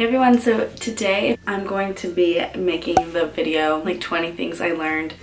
Hey everyone, so today I'm going to be making the video like 20 things I learned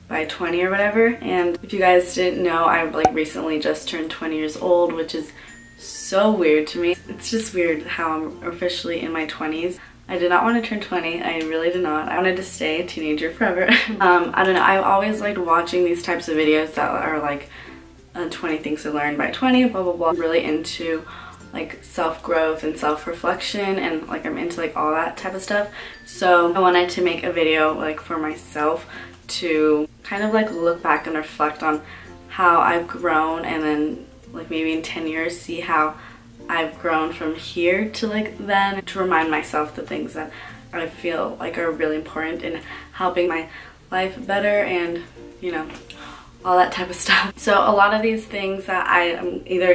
by 20 or whatever. And if you guys didn't know, I've like recently just turned 20 years old, which is so weird to me. It's just weird how I'm officially in my 20s. I did not want to turn 20. I really did not. I wanted to stay a teenager forever. I don't know. I've always liked watching these types of videos that are like 20 things to learn by 20, blah blah blah. I'm really into like self-growth and self-reflection, and like I'm into like all that type of stuff. So I wanted to make a video like for myself to kind of like look back and reflect on how I've grown, and then like maybe in 10 years see how I've grown from here to like then, to remind myself the things that I feel like are really important in helping my life better, and you know, all that type of stuff. So a lot of these things that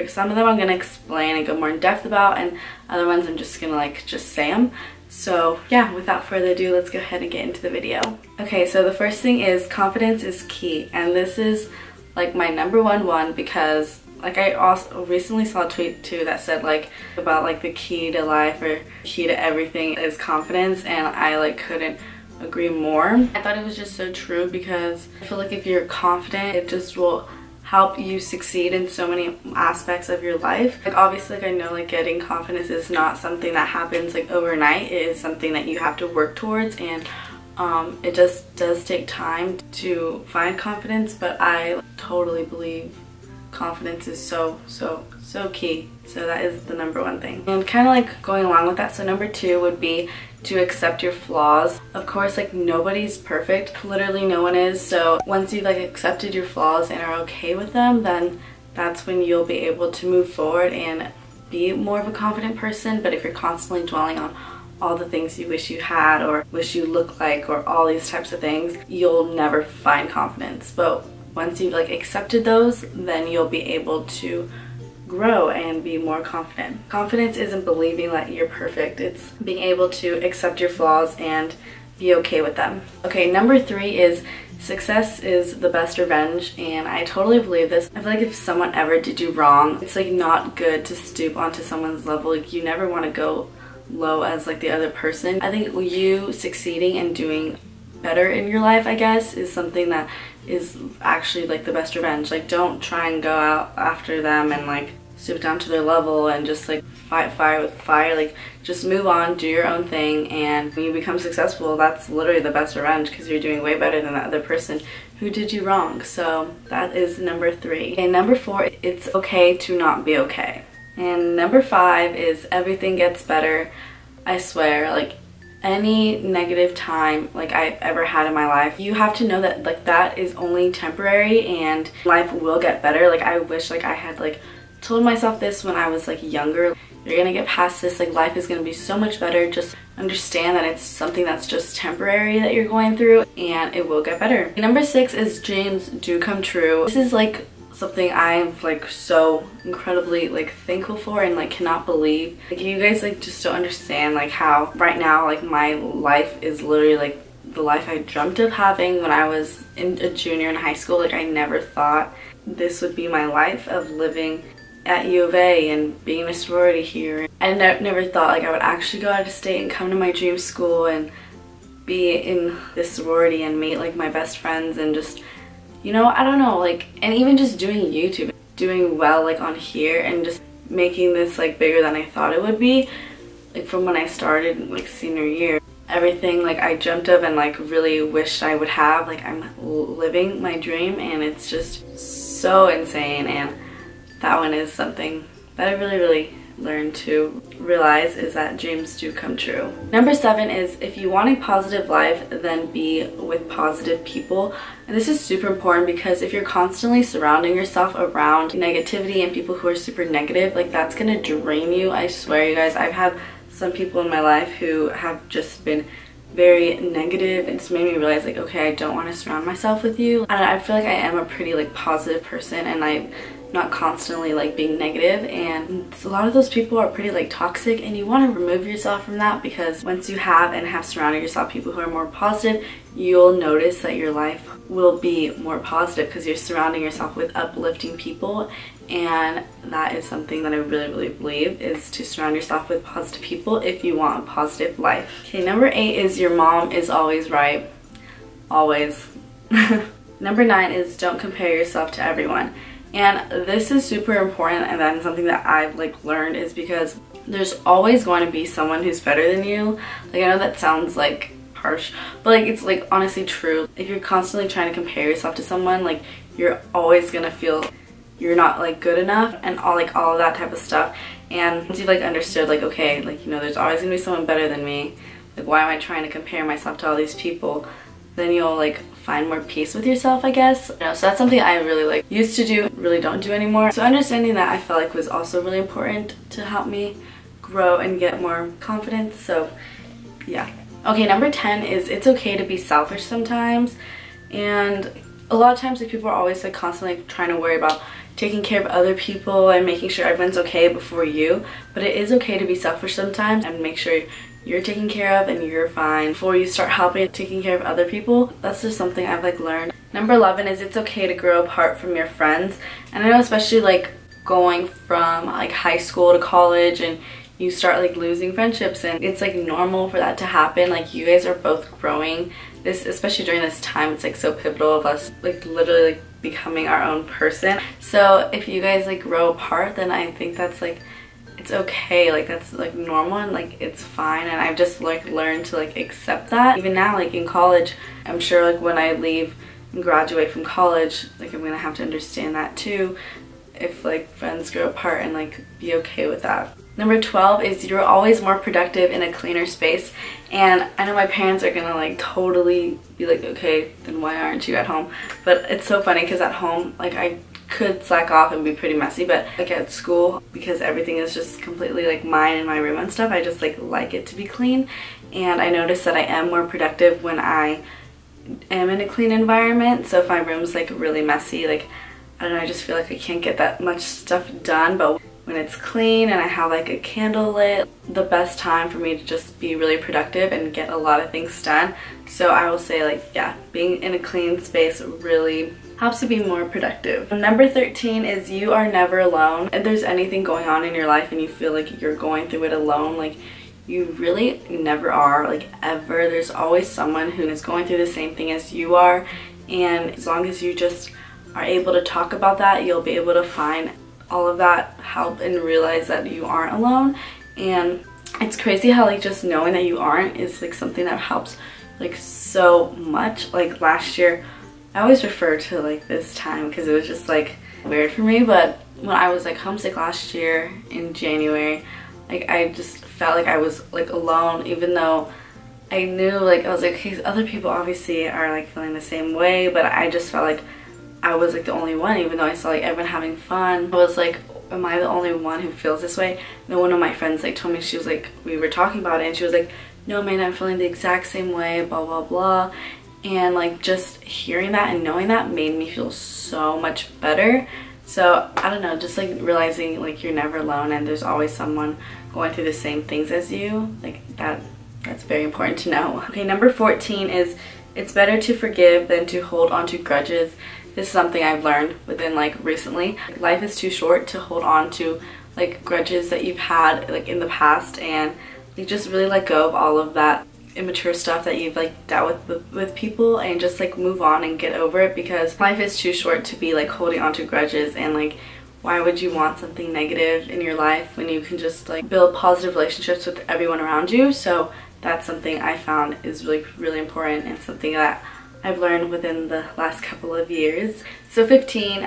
some of them I'm gonna explain and go more in depth about, and other ones I'm just gonna like just say them. So yeah, without further ado, let's go ahead and get into the video. Okay, so the first thing is confidence is key, and this is like my number one because like I also recently saw a tweet too that said like about like the key to life or key to everything is confidence, and I like couldn't agree more. I thought it was just so true, because I feel like if you're confident, it just will help you succeed in so many aspects of your life. Like obviously, like I know like getting confidence is not something that happens like overnight. It is something that you have to work towards, and it just does take time to find confidence, but I totally believe confidence is so key. So that is the number one thing. And kind of like going along with that, so number two would be to accept your flaws. Of course, like nobody's perfect, literally no one is. So once you've like accepted your flaws and are okay with them, then that's when you'll be able to move forward and be more of a confident person. But if you're constantly dwelling on all the things you wish you had or wish you looked like or all these types of things, you'll never find confidence. But once you've like accepted those, then you'll be able to grow and be more confident. Confidence isn't believing that you're perfect, it's being able to accept your flaws and be okay with them. Okay, number three is success is the best revenge, and I totally believe this. I feel like if someone ever did you wrong, it's like not good to stoop onto someone's level. Like you never want to go low as like the other person. I think you succeeding and doing better in your life, I guess, is something that is actually like the best revenge. Like don't try and go out after them and like stoop down to their level and just like fight fire with fire. Like just move on, do your own thing, and when you become successful, that's literally the best revenge, because you're doing way better than that other person who did you wrong. So that is number three. And number four, it's okay to not be okay. And number five is everything gets better. I swear, like any negative time like I've ever had in my life, you have to know that like that is only temporary and life will get better. Like I wish like I had like told myself this when I was like younger. You're gonna get past this, like life is gonna be so much better. Just understand that it's something that's just temporary that you're going through, and it will get better. Number six is dreams do come true. This is like something I'm like so incredibly like thankful for and like cannot believe. Like you guys like just don't understand like how right now like my life is literally like the life I dreamt of having when I was a junior in high school. Like I never thought this would be my life of living at U of A and being in a sorority here. I never thought like I would actually go out of state and come to my dream school and be in this sorority and meet like my best friends, and just, you know, I don't know, like, and even just doing YouTube, doing well like on here, and just making this like bigger than I thought it would be. Like from when I started like senior year, everything like I dreamt of and like really wished I would have, like I'm living my dream, and it's just so insane. And that one is something that I really learned to realize, is that dreams do come true. Number seven is if you want a positive life, then be with positive people. And this is super important, because if you're constantly surrounding yourself around negativity and people who are super negative, like that's gonna drain you. I swear, you guys, I've had some people in my life who have just been very negative, and it's made me realize like, okay, I don't want to surround myself with you. And I feel like I am a pretty like positive person, and I'm not constantly like being negative, and a lot of those people are pretty like toxic, and you want to remove yourself from that, because once you have surrounded yourself people who are more positive, you'll notice that your life will be more positive, because you're surrounding yourself with uplifting people, and that is something that I really believe, is to surround yourself with positive people if you want a positive life. Okay, number 8 is your mom is always right. Always. Number 9 is don't compare yourself to everyone. And this is super important, and that is something that I've like learned, is because there's always going to be someone who's better than you. Like, I know that sounds like harsh, but like it's like honestly true. If you're constantly trying to compare yourself to someone, like you're always gonna feel you're not like good enough and all of that type of stuff. And once you've like understood like, okay, like, you know, there's always gonna be someone better than me, like why am I trying to compare myself to all these people, then you'll like find more peace with yourself, I guess. You know, so that's something I really like used to do, really don't do anymore. So understanding that I felt like was also really important to help me grow and get more confidence. So yeah. Okay, number 10 is it's okay to be selfish sometimes. And a lot of times like people are always like constantly trying to worry about taking care of other people and making sure everyone's okay before you, but it is okay to be selfish sometimes and make sure you're taken care of and you're fine before you start helping taking care of other people. That's just something I've like learned. Number 11 is it's okay to grow apart from your friends. And I know especially like going from like high school to college and you start like losing friendships, and it's like normal for that to happen. Like you guys are both growing. This, especially during this time, it's like so pivotal of us like literally like becoming our own person. So if you guys like grow apart, then I think that's like, it's okay, like that's like normal and like it's fine. And I've just like learned to like accept that. Even now, like in college, I'm sure like when I leave and graduate from college, like I'm gonna have to understand that too, if like friends grow apart, and like be okay with that. Number 12 is you're always more productive in a cleaner space. And I know my parents are gonna like totally be like, okay, then why aren't you at home? But it's so funny because at home, like I could slack off and be pretty messy, but like at school, because everything is just completely like mine in my room and stuff, I just like it to be clean. And I noticed that I am more productive when I am in a clean environment. So if my room's like really messy, like I don't know, I just feel like I can't get that much stuff done. But when it's clean and I have like a candle lit, the best time for me to just be really productive and get a lot of things done. So I will say like, yeah, being in a clean space really helps you be more productive. Number 13 is you are never alone. If there's anything going on in your life and you feel like you're going through it alone, like you really never are, like ever. There's always someone who is going through the same thing as you are, and as long as you just are able to talk about that, you'll be able to find all of that help and realize that you aren't alone. And it's crazy how like just knowing that you aren't is like something that helps like so much. Like last year, I always refer to like this time because it was just like weird for me, but when I was like homesick last year in January, like I just felt like I was like alone, even though I knew like I was like, okay, other people obviously are like feeling the same way, but I just felt like I was like the only one, even though I saw like everyone having fun. I was like, am I the only one who feels this way? And then one of my friends like told me, she was like, we were talking about it and she was like, no man, I'm feeling the exact same way, blah blah blah. And like just hearing that and knowing that made me feel so much better. So I don't know, just like realizing like you're never alone and there's always someone going through the same things as you, like that's very important to know. Okay, number 14 is it's better to forgive than to hold on to grudges. This is something I've learned within like recently. Life is too short to hold on to like grudges that you've had like in the past, and you just really let go of all of that immature stuff that you've like dealt with people, and just like move on and get over it, because life is too short to be like holding on to grudges. And like, why would you want something negative in your life when you can just like build positive relationships with everyone around you? So that's something I found is really important, and something that I've learned within the last couple of years. So 15,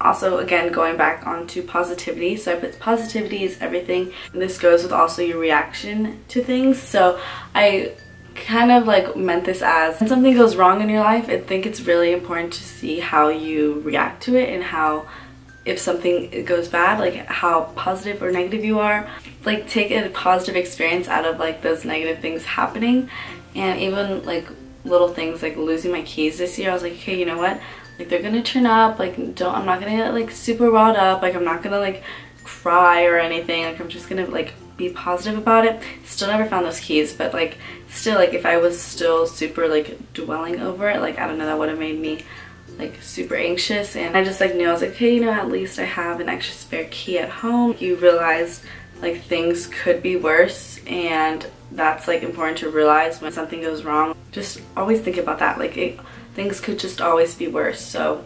also again going back onto positivity. So I put positivity is everything, and this goes with also your reaction to things. So I kind of like meant this as when something goes wrong in your life, I think it's really important to see how you react to it, and how, if something goes bad, like how positive or negative you are. Like take a positive experience out of like those negative things happening. And even like little things like losing my keys this year, I was like, okay, you know what, like they're gonna turn up, like I'm not gonna get like super wrought up, like I'm not gonna like cry or anything, like I'm just gonna like be positive about it. Still never found those keys, but like still, like if I was still super like dwelling over it, like I don't know, that would have made me like super anxious, and I just like knew, I was like, hey, you know, at least I have an extra spare key at home. You realize like things could be worse, and that's like important to realize when something goes wrong. Just always think about that, like things could just always be worse. So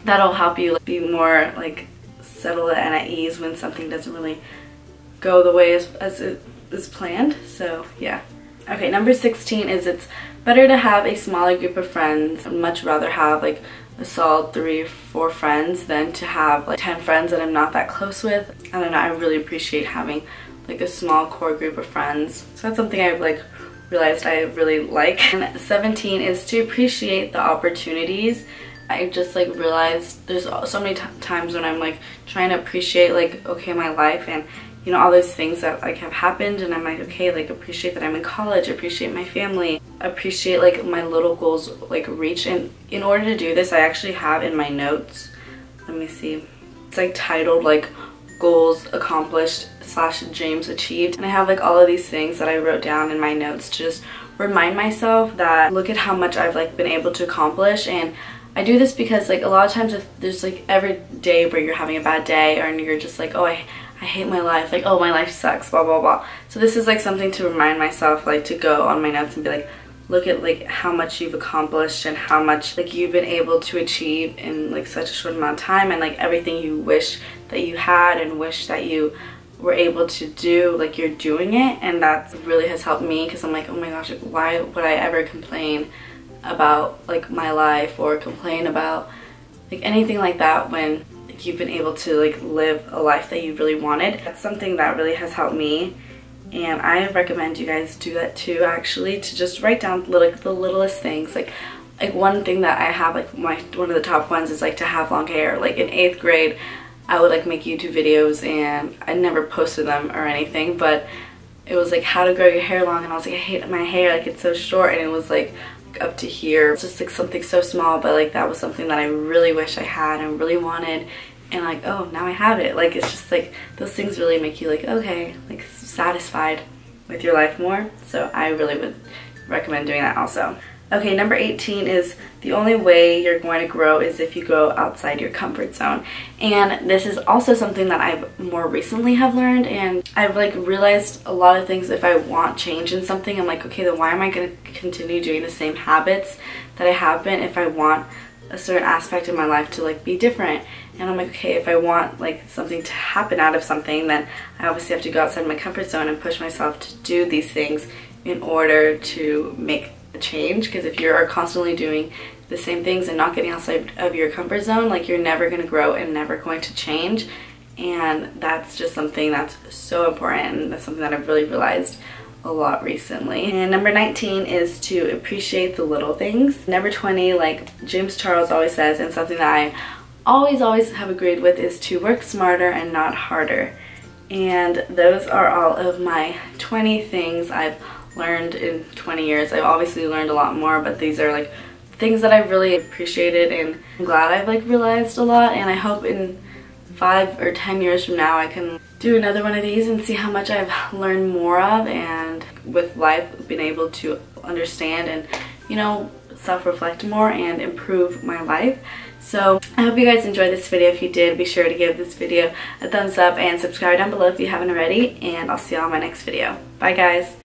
that'll help you like, be more like settled and at ease when something doesn't really go the way as it is planned. So yeah. Okay, number 16 is it's better to have a smaller group of friends. I'd much rather have like a solid 3 or 4 friends than to have like 10 friends that I'm not that close with. I don't know, I really appreciate having like a small core group of friends. So that's something I've like realized I really like. And 17 is to appreciate the opportunities. I just like realized there's so many times when I'm like trying to appreciate like, okay, my life and you know, all those things that like have happened, and I'm like, okay, like appreciate that I'm in college, appreciate my family, appreciate like my little goals like reach. And in order to do this, I actually have in my notes, let me see, it's like titled like goals accomplished / dreams achieved, and I have like all of these things that I wrote down in my notes to just remind myself that look at how much I've like been able to accomplish. And I do this because like a lot of times if there's like every day where you're having a bad day, or you're just like, oh, I hate my life, like, oh, my life sucks, blah, blah, blah. So this is like something to remind myself, like to go on my notes and be like, look at like how much you've accomplished and how much like you've been able to achieve in like such a short amount of time, and like everything you wish that you had and wish that you were able to do, like you're doing it. And that really has helped me, because I'm like, oh my gosh, like, why would I ever complain about like my life or complain about like anything like that when you've been able to like live a life that you really wanted. That's something that really has helped me, and I recommend you guys do that too, actually, to just write down like the littlest things. Like one thing that I have, like one of the top ones is like to have long hair. Like in 8th grade I would like make YouTube videos, and I never posted them or anything, but it was like how to grow your hair long, and I was like, I hate my hair, like it's so short, and it was like up to here. It's just like something so small, but like that was something that I really wish I had and really wanted, and like, oh, now I have it. Like it's just like those things really make you like, okay, like satisfied with your life more. So I really would recommend doing that also. Okay, number 18 is the only way you're going to grow is if you go outside your comfort zone. And this is also something that I've more recently have learned, and I've like realized a lot of things. If I want change in something, I'm like, okay, then why am I going to continue doing the same habits that I have been if I want a certain aspect of my life to like be different? And I'm like, okay, if I want like something to happen out of something, then I obviously have to go outside my comfort zone and push myself to do these things in order to make a change. Because if you're constantly doing the same things and not getting outside of your comfort zone, like you're never going to grow and never going to change. And that's just something that's so important, and that's something that I've really realized a lot recently. And number 19 is to appreciate the little things. Number 20, like James Charles always says, and something that I always have agreed with, is to work smarter and not harder. And those are all of my 20 things I've learned in 20 years. I've obviously learned a lot more, but these are like things that I really appreciated, and I'm glad I've like realized a lot. And I hope in 5 or 10 years from now I can do another one of these and see how much I've learned more of, and with life been able to understand and, you know, self-reflect more and improve my life. So I hope you guys enjoyed this video. If you did, be sure to give this video a thumbs up and subscribe down below if you haven't already, and I'll see you all in my next video. Bye guys!